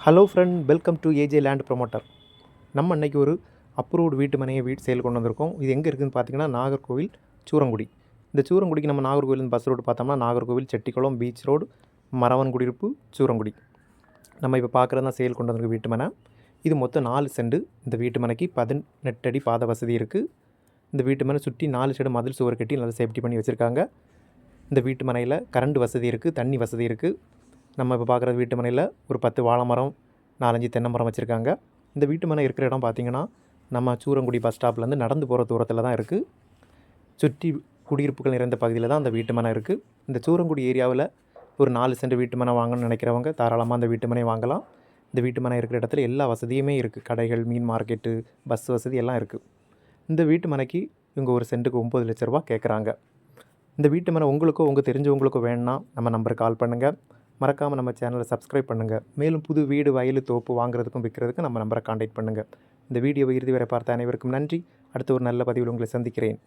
Hello friend, welcome to A J land promoter. நம்ம அன்றைக்கி ஒரு அப்ரூவ்டு வீட்டு மனையை சேல் கொண்டு வந்திருக்கோம். இது எங்கே இருக்குதுன்னு பார்த்தீங்கன்னா நாகர்கோவில் சூரங்குடி. இந்த சூரங்குடிக்கு நம்ம நாகர்கோவிலேருந்து பஸ் ரோடு பார்த்தோம்னா நாகர்கோவில் செட்டிக்குளம் பீச் ரோடு மரவன் குடியிருப்பு சூரங்குடி. நம்ம இப்போ பார்க்குறது தான் சேல் கொண்டு வந்திருக்க வீட்டு மனை. இது மொத்தம் 4 செண்டு. இந்த வீட்டு மனைக்கு 18 அடி பாத வசதி இருக்குது. இந்த வீட்டு மனை சுற்றி 4 சைடு மதில் சுவர் கட்டி நல்லா சேஃப்டி பண்ணி வச்சுருக்காங்க. இந்த வீட்டு மனையில் கரண்ட் வசதி இருக்குது, தண்ணி வசதி இருக்குது. நம்ம இப்போ பார்க்குற வீட்டு மனையில் ஒரு 10 வாழை மரம், 4-5 தென்னை மரம் வச்சுருக்காங்க. இந்த வீட்டு மனை இருக்கிற இடம் பார்த்திங்கன்னா நம்ம சூரங்குடி பஸ் ஸ்டாப்லேருந்து நடந்து போகிற தூரத்தில் தான் இருக்குது. சுற்றி குடியிருப்புகள் நிறைந்த பகுதியில் தான் அந்த வீட்டு மனை இருக்குது. இந்த சூரங்குடி ஏரியாவில் ஒரு 4 சென்ட் வீட்டு மனை வாங்கணும்னு நினைக்கிறவங்க தாராளமாக அந்த வீட்டு மனை வாங்கலாம். இந்த வீட்டு மனை இருக்கிற இடத்துல எல்லா வசதியுமே இருக்குது. கடைகள், மீன் மார்க்கெட்டு, பஸ் வசதி எல்லாம் இருக்குது. இந்த வீட்டு மனைக்கு இவங்க ஒரு சென்ட்டுக்கு 9 லட்ச ரூபா கேட்குறாங்க. இந்த வீட்டு மனை உங்களுக்கோ உங்கள் தெரிஞ்சவங்களுக்கோ வேணும்னா நம்ம நம்பருக்கு கால் பண்ணுங்கள். மறக்காமல் நம்ம சேனலை சப்ஸ்கிரைப் பண்ணுங்கள். மேலும் புது வீடு, வயல், தோப்பு வாங்குறதுக்கும் விற்கிறதுக்கும் நம்ம நம்பரை காண்டாக்ட் பண்ணுங்கள். இந்த வீடியோவை இறுதி வரை பார்த்த அனைவருக்கும் நன்றி. அடுத்த ஒரு நல்ல பதிவில் உங்களை சந்திக்கிறேன்.